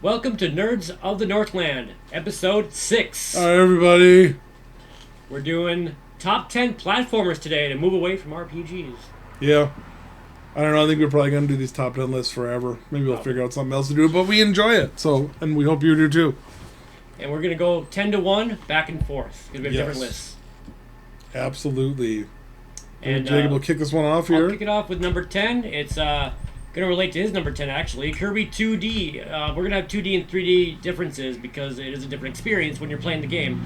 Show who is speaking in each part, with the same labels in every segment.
Speaker 1: Welcome to Nerds of the Northland, episode 6.
Speaker 2: Hi, everybody.
Speaker 1: We're doing top 10 platformers today to move away from RPGs.
Speaker 2: Yeah. I don't know. I think we're probably going to do these top 10 lists forever. Maybe we'll figure out something else to do, but we enjoy it. So, and we hope you do too.
Speaker 1: And we're going to go 10 to 1, back and forth, because we have different lists.
Speaker 2: Absolutely.
Speaker 1: And
Speaker 2: Jacob will kick this one off here.
Speaker 1: I'll kick it off with number 10. It's going to relate to his number 10, actually. Kirby 2D. We're going to have 2D and 3D differences because it is a different experience when you're playing the game.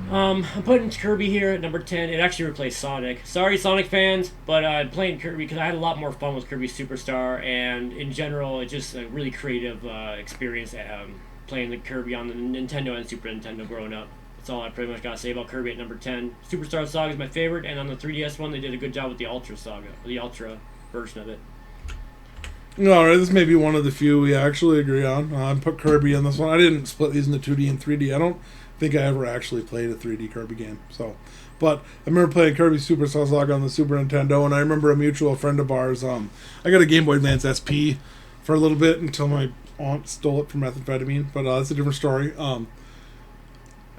Speaker 1: I'm putting Kirby here at number 10. It actually replaced Sonic. Sorry, Sonic fans, but I'm playing Kirby because I had a lot more fun with Kirby Superstar, and in general, it's just a really creative experience playing the Kirby on the Nintendo and Super Nintendo growing up. That's all I pretty much got to say about Kirby at number 10. Superstar Saga is my favorite, and on the 3DS one, they did a good job with the Ultra Saga, the Ultra version of it.
Speaker 2: Alright, this may be one of the few we actually agree on. I put Kirby in this one. I didn't split these into 2D and 3D. I don't think I ever actually played a 3D Kirby game. But I remember playing Kirby Superstar Saga on the Super Nintendo, and I remember a mutual friend of ours. I got a Game Boy Advance SP for a little bit until my aunt stole it for methamphetamine, but that's a different story.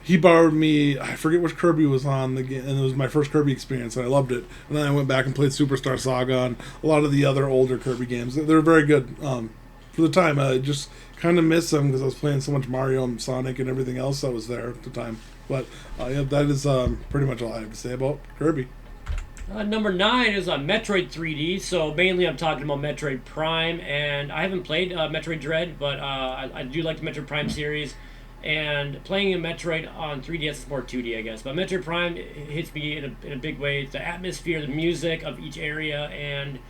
Speaker 2: He borrowed me, I forget which Kirby was on the game, and it was my first Kirby experience, and I loved it. And then I went back and played Superstar Saga and a lot of the other older Kirby games. They're very good. For the time, I just kind of miss them because I was playing so much Mario and Sonic and everything else that was there at the time. But yeah, that is pretty much all I have to say about Kirby.
Speaker 1: Number 9 is Metroid 3D, so mainly I'm talking about Metroid Prime, and I haven't played Metroid Dread, but I do like the Metroid Prime series, and playing a Metroid on 3DS is more 2D, I guess, but Metroid Prime hits me in a big way. It's the atmosphere, the music of each area, and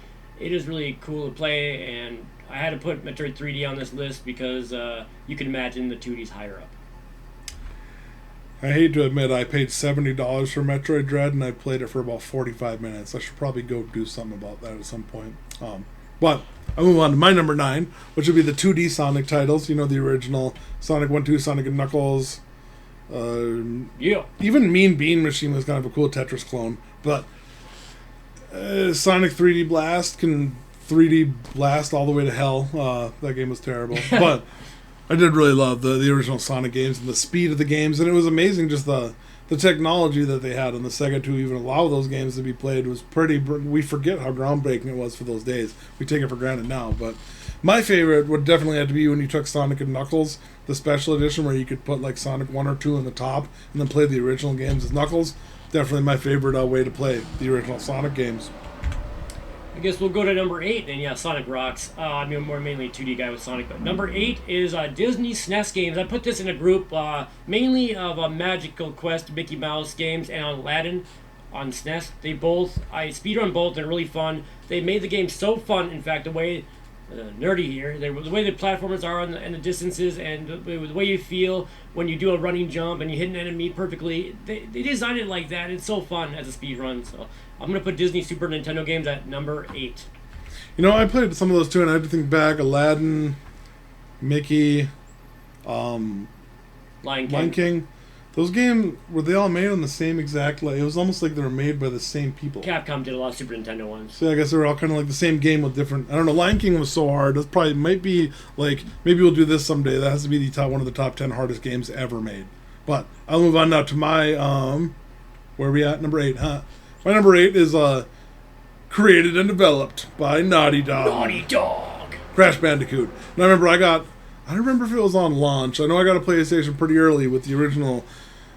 Speaker 1: it is really cool to play, and I had to put Metroid 3D on this list because you can imagine the 2D's higher up.
Speaker 2: I hate to admit I paid $70 for Metroid Dread and I played it for about 45 minutes. I should probably go do something about that at some point. But I'll move on to my number 9, which would be the 2D Sonic titles. You know, the original Sonic 1, 2, Sonic and Knuckles.
Speaker 1: Yeah.
Speaker 2: Even Mean Bean Machine was kind of a cool Tetris clone. But Sonic 3D Blast can 3D blast all the way to hell. That game was terrible. But I did really love the original Sonic games and the speed of the games, and it was amazing just the technology that they had on the Sega to even allow those games to be played was pretty. We forget how groundbreaking it was for those days. We take it for granted now, but my favorite would definitely have to be when you took Sonic and Knuckles, the special edition where you could put like Sonic 1 or 2 on the top and then play the original games as Knuckles. Definitely my favorite way to play the original Sonic games.
Speaker 1: I guess we'll go to number 8, and yeah, Sonic rocks. I'm more mainly a 2D guy with Sonic, but number 8 is Disney SNES games. I put this in a group mainly of Magical Quest, Mickey Mouse games, and Aladdin on SNES. I speedrun both, they're really fun. They made the game so fun, in fact, the way, nerdy here, the way the platformers are and the distances, and the way you feel when you do a running jump and you hit an enemy perfectly. They designed it like that. It's so fun as a speedrun, so I'm going to put Disney Super Nintendo games at number 8.
Speaker 2: You know, I played some of those too, and I had to think back. Aladdin, Mickey,
Speaker 1: Lion
Speaker 2: King. Those games, were they all made on the same exact... it was almost like they were made by the same people.
Speaker 1: Capcom did a lot of Super Nintendo ones.
Speaker 2: So I guess they were all kind of like the same game with different... I don't know, Lion King was so hard. That probably might be like... Maybe we'll do this someday. That has to be one of the top 10 hardest games ever made. But I'll move on now to my... where are we at? Number 8, huh? My number 8 is created and developed by Naughty Dog.
Speaker 1: Naughty Dog!
Speaker 2: Crash Bandicoot. And I remember I don't remember if it was on launch. I know I got a PlayStation pretty early with the original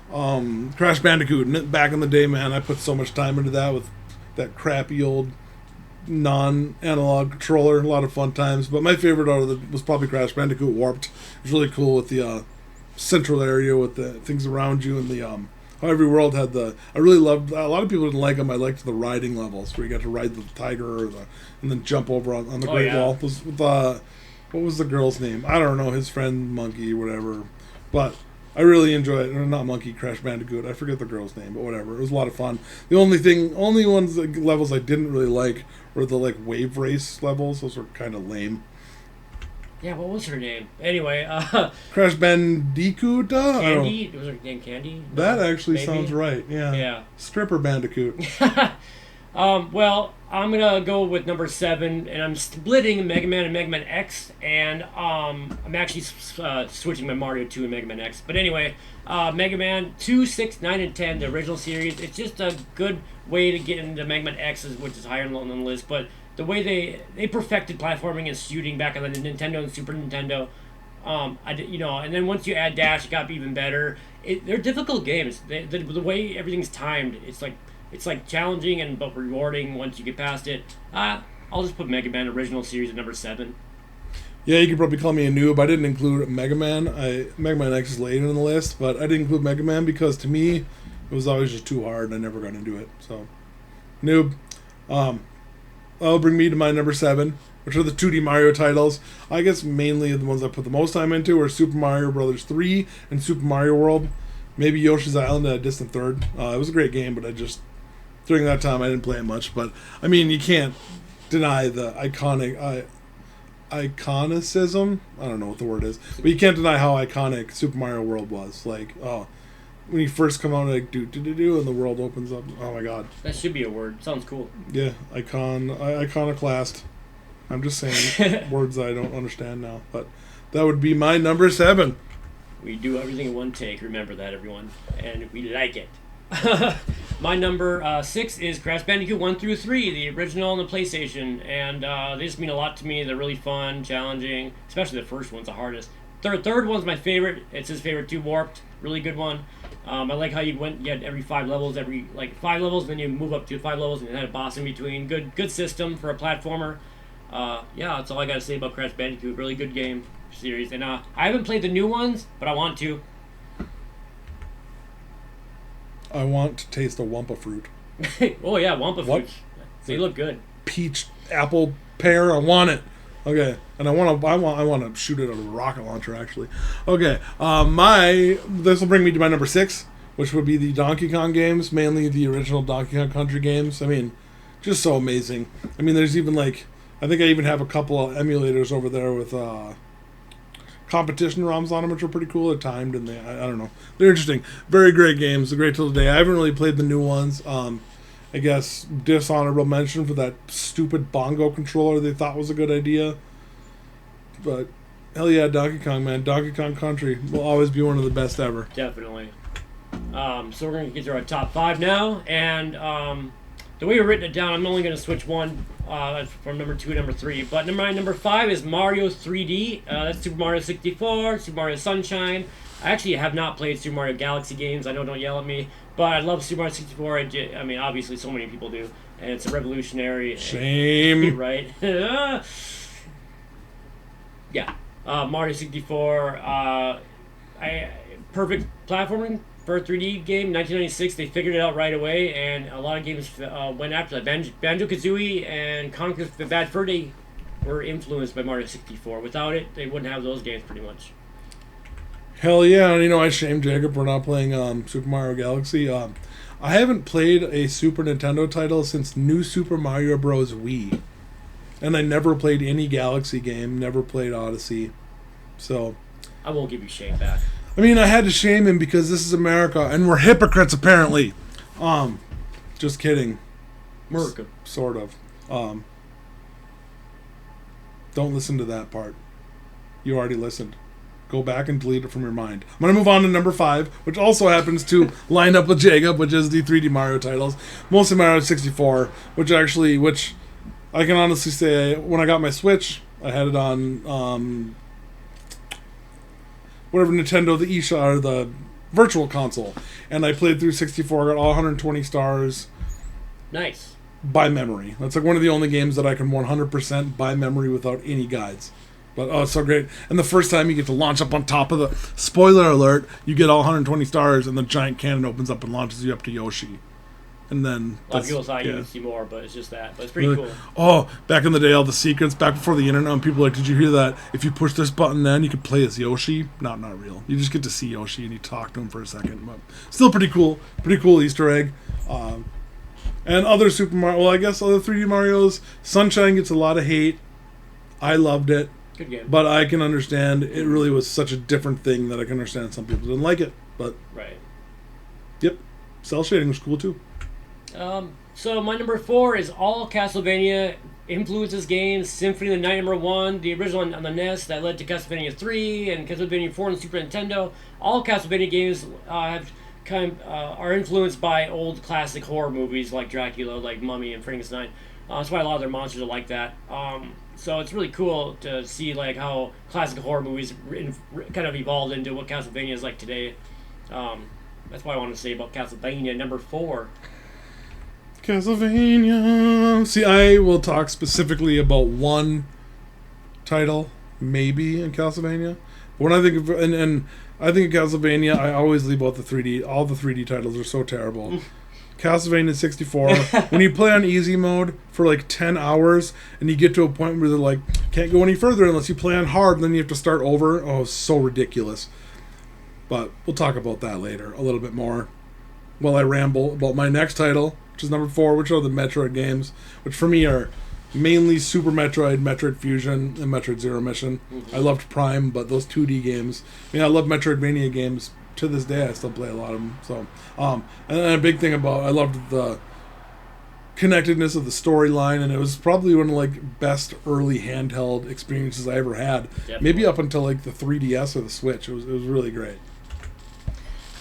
Speaker 2: Crash Bandicoot. And back in the day, man, I put so much time into that with that crappy old non-analog controller. A lot of fun times. But my favorite was probably Crash Bandicoot Warped. It was really cool with the central area with the things around you and the... how every world had I really loved... A lot of people didn't like them. I liked the riding levels where you got to ride the tiger and then jump over on the Great Wall. It was what was the girl's name? I don't know. His friend Monkey, whatever. But I really enjoyed it. Or not Monkey, Crash Bandicoot. I forget the girl's name, but whatever. It was a lot of fun. The only levels I didn't really like were the wave race levels. Those were kind of lame.
Speaker 1: Yeah, what was her name? Anyway,
Speaker 2: Crash Bandicoot?
Speaker 1: Candy? Was her name Candy?
Speaker 2: That actually sounds right, yeah.
Speaker 1: Yeah.
Speaker 2: Stripper Bandicoot.
Speaker 1: Well, I'm gonna go with number 7, and I'm splitting Mega Man and Mega Man X, and I'm actually switching my Mario 2 and Mega Man X. But anyway, Mega Man 2, 6, 9, and 10, the original series. It's just a good way to get into Mega Man X, which is higher on the list. But the way they perfected platforming and shooting back on the Nintendo and Super Nintendo. And then once you add Dash, it got even better. They're difficult games. The way everything's timed, it's like challenging and but rewarding once you get past it. I'll just put Mega Man original series at number 7.
Speaker 2: Yeah, you could probably call me a noob. I didn't include Mega Man. Mega Man X is later in the list, but I didn't include Mega Man because to me it was always just too hard. I never got into it. So, noob. That'll bring me to my number 7, which are the 2D Mario titles. I guess mainly the ones I put the most time into are Super Mario Brothers 3 and Super Mario World. Maybe Yoshi's Island at a distant third. It was a great game, but during that time I didn't play it much. But I mean, you can't deny the iconicism. I don't know what the word is, but you can't deny how iconic Super Mario World was. Like, when you first come out, like do and the world opens up. Oh my god,
Speaker 1: that should be a word. Sounds cool.
Speaker 2: Yeah, iconoclast. I'm just saying words I don't understand now, but that would be my number 7.
Speaker 1: We do everything in one take. Remember that, everyone, and we like it. My number 6 is Crash Bandicoot 1 through 3, the original on the PlayStation, and they just mean a lot to me. They're really fun, challenging, especially the first one's the hardest. Third one's my favorite. It's his favorite too. Warped, really good one. I like how you had every 5 levels, and then you move up to 5 levels, and you had a boss in between. Good system for a platformer. That's all I gotta say about Crash Bandicoot. Really good game series, and I haven't played the new ones, but I want to.
Speaker 2: I want to taste a Wumpa fruit.
Speaker 1: Oh yeah, Wumpa
Speaker 2: What?
Speaker 1: fruit. They look good.
Speaker 2: Peach, apple, pear. I want it. Okay, and I want to shoot it out of a rocket launcher. Actually, okay. This will bring me to my number 6, which would be the Donkey Kong games, mainly the original Donkey Kong Country games. I mean, just so amazing. I mean, there's even I think I even have a couple of emulators over there with competition ROMs on them, which are pretty cool. They're timed and I don't know. They're interesting. Very great games. They're great till today. I haven't really played the new ones. I guess dishonorable mention for that stupid bongo controller they thought was a good idea. But hell yeah, Donkey Kong, man. Donkey Kong Country will always be one of the best ever.
Speaker 1: Definitely. So we're going to get to our top 5 now, and the way we've written it down, I'm only going to switch one from number 2 to number 3. But number 5 is Mario 3D. That's Super Mario 64, Super Mario Sunshine. I actually have not played Super Mario Galaxy games. I know, don't yell at me. But I love Super Mario 64. I mean, obviously, so many people do. And it's a revolutionary.
Speaker 2: Shame.
Speaker 1: Right? Yeah. Mario 64. Perfect platforming for a 3D game. 1996, they figured it out right away, and a lot of games went after that. Banjo-Kazooie and Conquer the Bad Fur Day were influenced by Mario 64. Without it, they wouldn't have those games pretty much.
Speaker 2: Hell yeah, and I shame Jacob for not playing Super Mario Galaxy. I haven't played a Super Nintendo title since New Super Mario Bros. Wii. And I never played any Galaxy game, never played Odyssey. So
Speaker 1: I won't give you shame back.
Speaker 2: I mean, I had to shame him because this is America, and we're hypocrites apparently. Just kidding.
Speaker 1: America.
Speaker 2: Sort of. Don't listen to that part. You already listened. Go back and delete it from your mind. I'm going to move on to number 5, which also happens to line up with Jacob, which is the 3D Mario titles. Mostly Mario 64, which I can honestly say, when I got my Switch, I had it on whatever Nintendo, the eShop, or the Virtual Console, and I played through 64, got all 120 stars.
Speaker 1: Nice.
Speaker 2: By memory. That's like one of the only games that I can 100% by memory without any guides. But it's so great. And the first time you get to launch up on top of the... Spoiler alert, you get all 120 stars, and the giant cannon opens up and launches you up to Yoshi. And then...
Speaker 1: A lot of people thought you would see more, but it's just that. But it's pretty cool.
Speaker 2: Oh, back in the day, all the secrets, back before the internet, when people were like, did you hear that? If you push this button then, you could play as Yoshi. Not real. You just get to see Yoshi, and you talk to him for a second. But still pretty cool. Pretty cool Easter egg. And other Super Mario... Well, I guess other 3D Marios. Sunshine gets a lot of hate. I loved it.
Speaker 1: Good game.
Speaker 2: But I can understand it really was such a different thing that I can understand some people didn't like it. But
Speaker 1: right.
Speaker 2: Yep. Cell shading was cool too.
Speaker 1: So my number 4 is all Castlevania influences games. Symphony of the Night #1, the original on the NES that led to Castlevania 3 and Castlevania 4 on Super Nintendo. All Castlevania games have are influenced by old classic horror movies like Dracula, like Mummy, and Frankenstein. That's why a lot of their monsters are like that. So it's really cool to see like how classic horror movies kind of evolved into what Castlevania is like today. That's what I want to say about Castlevania number 4.
Speaker 2: Castlevania. See, I will talk specifically about one title, maybe in Castlevania. But when I think of and I think of Castlevania, I always leave out the 3D. All the 3D titles are so terrible. Castlevania 64. When you play on easy mode for like 10 hours and you get to a point where they're like, can't go any further unless you play on hard, and then you have to start over. Oh, so ridiculous. But we'll talk about that later a little bit more while I ramble about my next title, which is number 4, which are the Metroid games, which for me are mainly Super Metroid, Metroid Fusion, and Metroid Zero Mission. I loved Prime, but those 2D games, I love Metroidvania games. To this day, I still play a lot of them. So, and then a big thing about, I loved the connectedness of the storyline, and it was probably one of like best early handheld experiences I ever had.
Speaker 1: Definitely.
Speaker 2: Maybe up until like the 3DS or the Switch. It was really great.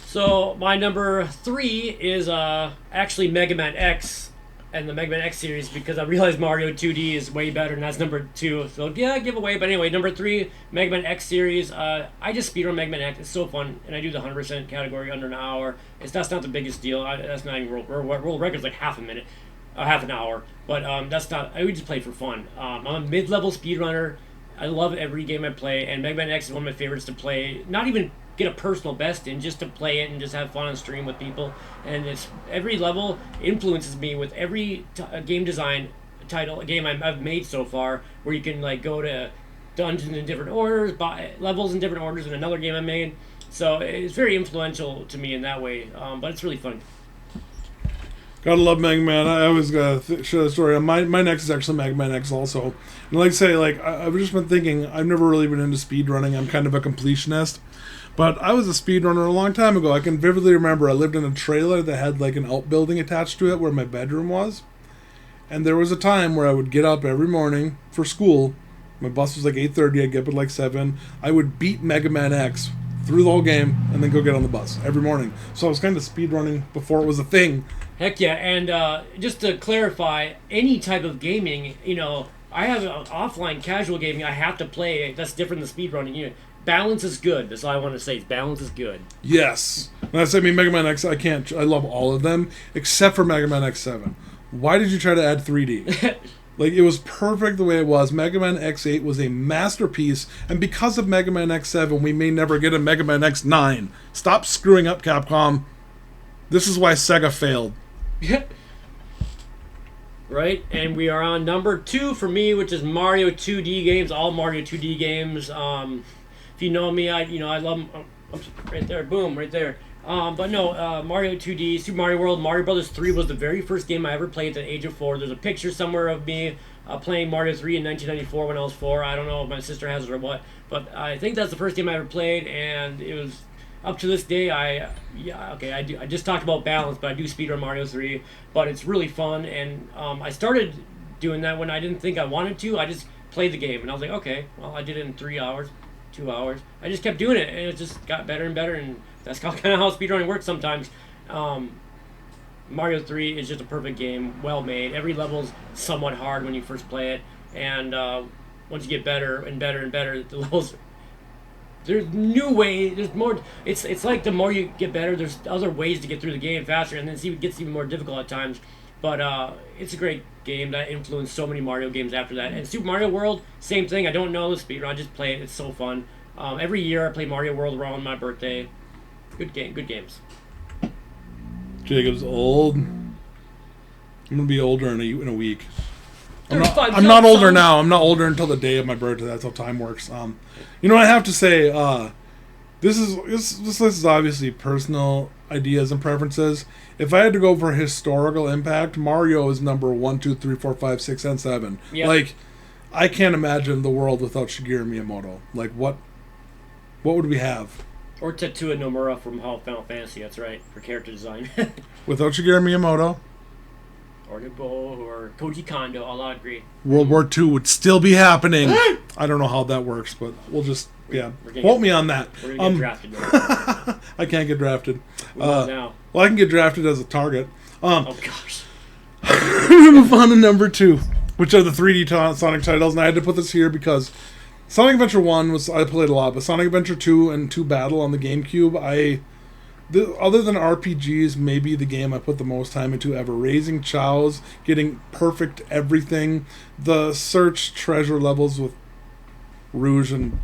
Speaker 1: So my number 3 is actually Mega Man X and the Mega Man X series, because I realized Mario 2D is way better, and that's number 2. So yeah, giveaway. But anyway, number 3, Mega Man X series. I just speedrun Mega Man X. It's so fun, and I do the 100% category under an hour. That's not the biggest deal. That's not even world record's like half an hour. But that's not. I would just play for fun. I'm a mid-level speedrunner. I love every game I play, and Mega Man X is one of my favorites to play. Not even get a personal best in, just to play it and just have fun on stream with people. And it's every level influences me with every game design game I've made so far, where you can like go to dungeons in different orders, levels in different orders in another game I made. So it's very influential to me in that way, but it's really fun.
Speaker 2: Gotta love Mega Man. I always gotta share the story. My next is actually Mega Man X also. And like I say, I've just been thinking, I've never really been into speedrunning. I'm kind of a completionist. But I was a speedrunner a long time ago. I can vividly remember I lived in a trailer that had like an outbuilding attached to it where my bedroom was. And there was a time where I would get up every morning for school. My bus was like 8:30. I'd get up at like 7. I would beat Mega Man X through the whole game and then go get on the bus every morning. So I was kind of speedrunning before it was a thing.
Speaker 1: Heck yeah. And just to clarify, any type of gaming, I have an offline casual gaming I have to play. That's different than speedrunning. Balance is good. That's all I want to say. Balance is good.
Speaker 2: Yes. When I say Mega Man X, I love all of them except for Mega Man X7. Why did you try to add 3D? Like, it was perfect the way it was. Mega Man X8 was a masterpiece, and because of Mega Man X7, we may never get a Mega Man X9. Stop screwing up, Capcom. This is why Sega failed.
Speaker 1: Right, and we are on number 2 for me, which is Mario 2D games. All Mario 2D games. If you know me, I love them. Right there, boom, right there. But no, Mario 2D, Super Mario World, Mario Brothers 3 was the very first game I ever played at the age of 4. There's a picture somewhere of me playing Mario 3 in 1994 when I was 4. I don't know if my sister has it or what, but I think that's the first game I ever played, and it was up to this day. I just talked about balance, but I do speedrun Mario 3, but it's really fun, and I started doing that when I didn't think I wanted to. I just played the game, and I was like, okay, well, I did it in 3 hours. 2 hours. I just kept doing it, and it just got better and better, and that's kind of how speedrunning works sometimes. Mario 3 is just a perfect game, well made. Every level's somewhat hard when you first play it, and once you get better and better and better, the levels, there's new ways, there's more. It's like the more you get better, there's other ways to get through the game faster, and then it gets even more difficult at times. But it's a great game that influenced so many Mario games after that. And Super Mario World, same thing. I don't know the speedrun. I just play it. It's so fun. Every year I play Mario World around my birthday. Good games.
Speaker 2: Jacob's old. I'm going to be older in a week. I'm
Speaker 1: 35
Speaker 2: not older now. I'm not older until the day of my birthday. That's how time works. I have to say, this is obviously personal ideas and preferences. If I had to go for historical impact, Mario is number 1, 2, 3, 4, 5, 6, and 7.
Speaker 1: Yep.
Speaker 2: Like, I can't imagine the world without Shigeru Miyamoto. Like, what would we have?
Speaker 1: Or Tetsuya Nomura from Final Fantasy. That's right, for character design.
Speaker 2: Without Shigeru Miyamoto?
Speaker 1: or Nobuo or Koji Kondo all agree.
Speaker 2: World War II would still be happening. I don't know how that works, but we'll just, quote me on that.
Speaker 1: We're going to get drafted now.
Speaker 2: I can't get drafted.
Speaker 1: Now.
Speaker 2: Well, I can get drafted as a target.
Speaker 1: Oh, gosh.
Speaker 2: Move on to number 2, which are the 3D Sonic titles, and I had to put this here because Sonic Adventure 1 I played a lot, but Sonic Adventure 2 and 2 Battle on the GameCube, other than RPGs, maybe the game I put the most time into ever. Raising Chows, getting perfect everything, the search treasure levels with Rouge and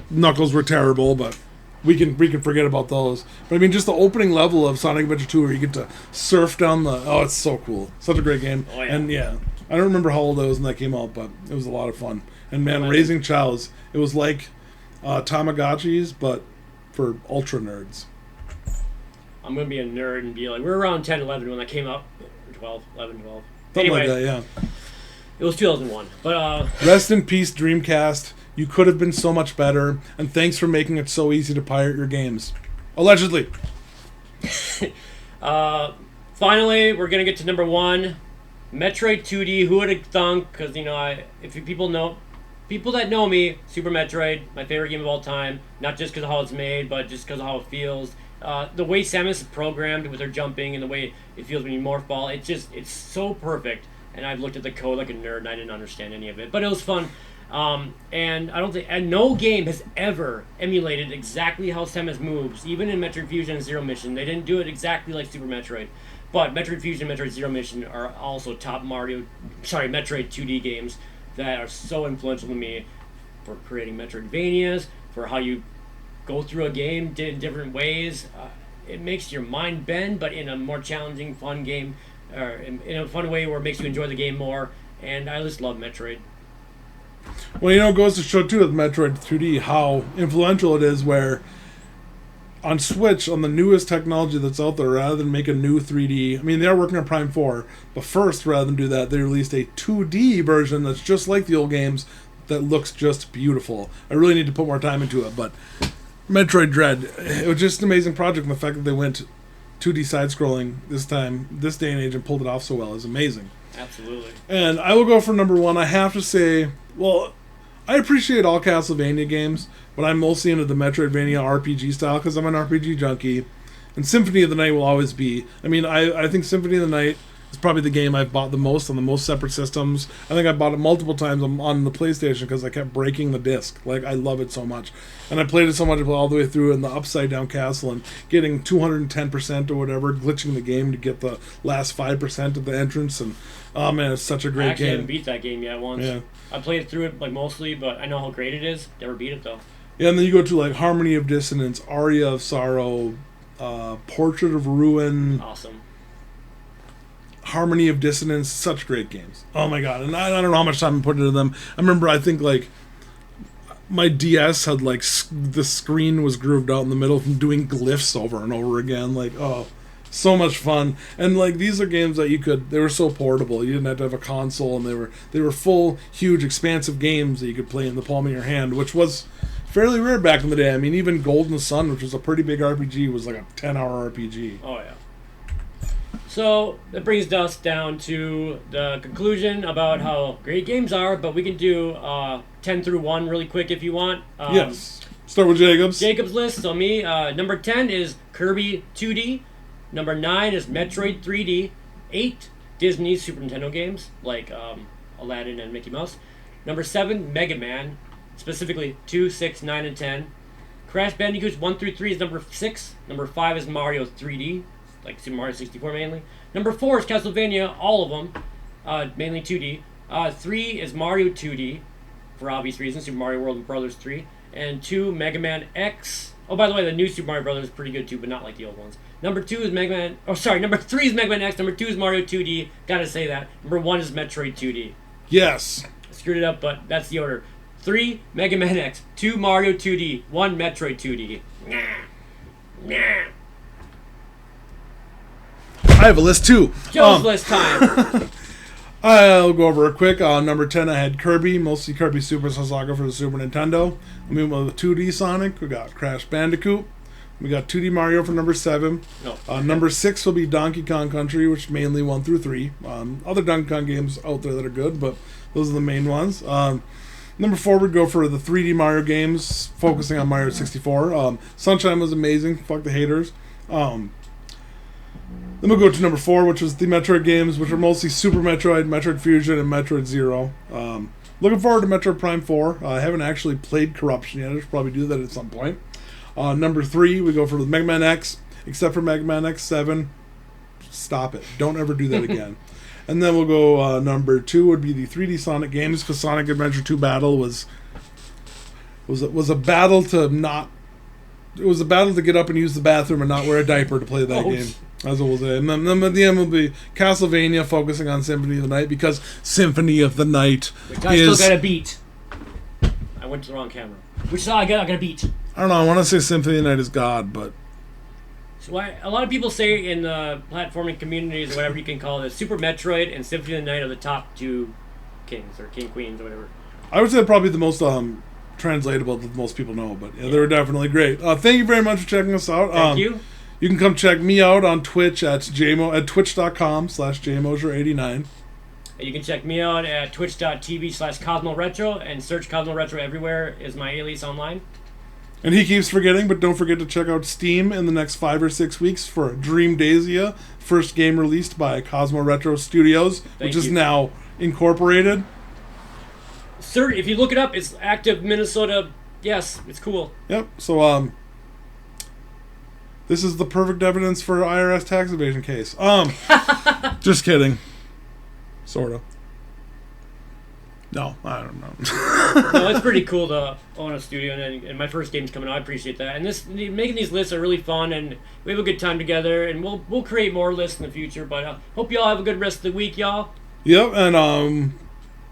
Speaker 2: Knuckles were terrible, but we can forget about those. But I mean, just the opening level of Sonic Adventure 2 where you get to surf down it's so cool. Such a great game.
Speaker 1: Oh, yeah.
Speaker 2: And I don't remember how old I was when that came out, but it was a lot of fun. And man, Raising Chows, it was like Tamagotchis, but for ultra nerds.
Speaker 1: I'm going to be a nerd and be like, we're around 10, 11 when that came out. 12, 11, 12.
Speaker 2: Something
Speaker 1: Anyway,
Speaker 2: like that, yeah.
Speaker 1: It was 2001. But
Speaker 2: Rest in peace, Dreamcast. You could have been so much better, and thanks for making it so easy to pirate your games. Allegedly.
Speaker 1: Finally, we're going to get to number 1. Metroid 2D. Who would have thunk? Because, people that know me, Super Metroid, my favorite game of all time. Not just because of how it's made, but just because of how it feels. The way Samus is programmed with her jumping and the way it feels when you morph ball, it's so perfect. And I've looked at the code like a nerd and I didn't understand any of it, but it was fun. And I don't think, and no game has ever emulated exactly how Samus moves, even in Metroid Fusion and Zero Mission. They didn't do it exactly like Super Metroid, but Metroid Fusion and Metroid Zero Mission are also top Metroid 2D games that are so influential to me for creating Metroidvanias, for how you go through a game in different ways. It makes your mind bend, but in a more challenging, fun game, or in a fun way where it makes you enjoy the game more. And I just love Metroid.
Speaker 2: Well, it goes to show too with Metroid 2D how influential it is. Where on Switch, on the newest technology that's out there, rather than make a new 3D, I mean they are working on Prime 4, but first, rather than do that, they released a 2D version that's just like the old games that looks just beautiful. I really need to put more time into it, but Metroid Dread, it was just an amazing project, and the fact that they went 2D side-scrolling this day and age, and pulled it off so well is amazing.
Speaker 1: Absolutely.
Speaker 2: And I will go for number 1. I have to say, well, I appreciate all Castlevania games, but I'm mostly into the Metroidvania RPG style because I'm an RPG junkie. And Symphony of the Night will always be. I mean, I think Symphony of the Night is probably the game I've bought the most on the most separate systems. I think I bought it multiple times on the PlayStation because I kept breaking the disc. Like, I love it so much. And I played it so much all the way through in the Upside Down Castle and getting 210% or whatever, glitching the game to get the last 5% of the entrance. And, oh man, it's such a great game.
Speaker 1: I actually haven't beat that game yet once.
Speaker 2: Yeah.
Speaker 1: I played through it like mostly, but I know how great it is. Never beat it though.
Speaker 2: Yeah, and then you go to like Harmony of Dissonance, Aria of Sorrow, Portrait of Ruin.
Speaker 1: Awesome.
Speaker 2: Harmony of Dissonance, such great games. Oh my god, and I don't know how much time I put into them. I remember, I think like my DS had like the screen was grooved out in the middle from doing glyphs over and over again. Like, oh, so much fun. And like these are games that they were so portable. You didn't have to have a console, and they were full, huge, expansive games that you could play in the palm of your hand, which was fairly rare back in the day. I mean, even Golden Sun, which was a pretty big RPG, was like a 10-hour RPG.
Speaker 1: Oh yeah. So that brings us down to the conclusion about how great games are, but we can do 10 through 1 really quick if you want.
Speaker 2: Yes. Start with Jacob's.
Speaker 1: Jacob's list. So me, number 10 is Kirby 2D. Number 9 is Metroid 3D. 8, Disney Super Nintendo games like Aladdin and Mickey Mouse. Number 7, Mega Man, specifically 2, 6, 9, and 10. Crash Bandicoots 1 through 3 is number 6. Number 5 is Mario 3D. Like Super Mario 64 mainly. Number 4 is Castlevania, all of them, mainly 2D. 3 is Mario 2D, for obvious reasons, Super Mario World and Brothers 3. And 2, Mega Man X. Oh, by the way, the new Super Mario Brothers is pretty good too, but not like the old ones. Number 3 is Mega Man X. Number 2 is Mario 2D. Gotta say that. Number 1 is Metroid 2D.
Speaker 2: Yes.
Speaker 1: I screwed it up, but that's the order. 3, Mega Man X. 2, Mario 2D. 1, Metroid 2D. Nah.
Speaker 2: I have a list too.
Speaker 1: Joe's list time.
Speaker 2: I'll go over it quick. Number 10, I had Kirby, mostly Kirby Superstar Saga for the Super Nintendo. I mean, with 2D Sonic, we got Crash Bandicoot. We got 2D Mario for number 7.
Speaker 1: No. Okay.
Speaker 2: Number 6 will be Donkey Kong Country, which mainly 1 through 3. Other Donkey Kong games out there that are good, but those are the main ones. Number 4 would go for the 3D Mario games, focusing on Mario 64. Sunshine was amazing. Fuck the haters. Then we'll go to number 4, which was the Metroid games, which are mostly Super Metroid, Metroid Fusion, and Metroid Zero. Looking forward to Metroid Prime 4. I haven't actually played Corruption yet. I should probably do that at some point. Number 3, we go for the Mega Man X, except for Mega Man X7. Stop it. Don't ever do that again. And then we'll go, number 2 would be the 3D Sonic games, because Sonic Adventure 2 Battle was a battle to not... It was a battle to get up and use the bathroom and not wear a diaper to play that game. As we'll say. And then at the end will be Castlevania, focusing on Symphony of the Night, because Symphony of the Night
Speaker 1: Which I still got to beat. I went to the wrong camera. Which I got to beat.
Speaker 2: I don't know, I want to say Symphony of the Night is God, but...
Speaker 1: So a lot of people say in the platforming communities, or whatever you can call it, Super Metroid and Symphony of the Night are the top 2 kings, or king queens, or whatever.
Speaker 2: I would say probably the most translatable that most people know, but yeah, they were definitely great. Thank you very much for checking us out.
Speaker 1: Thank you.
Speaker 2: You can come check me out on Twitch at twitch.com/jmosier89.
Speaker 1: And you can check me out at twitch.tv/CosmoRetro, and search CosmoRetro everywhere is my alias online.
Speaker 2: And he keeps forgetting, but don't forget to check out Steam in the next 5 or 6 weeks for Dream Daisia, first game released by CosmoRetro Studios, which is now incorporated.
Speaker 1: Sir, if you look it up, it's active Minnesota. Yes, it's cool.
Speaker 2: Yep. So this is the perfect evidence for IRS tax evasion case. Just kidding. Sort of. No, I don't know.
Speaker 1: No, it's pretty cool to own a studio, and my first game's coming out. I appreciate that. And making these lists are really fun, and we have a good time together, and we'll create more lists in the future. But hope y'all have a good rest of the week, y'all.
Speaker 2: Yep, and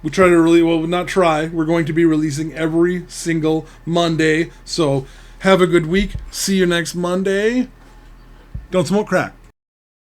Speaker 2: we try to we're going to be releasing every single Monday. So have a good week. See you next Monday. Don't smoke crack.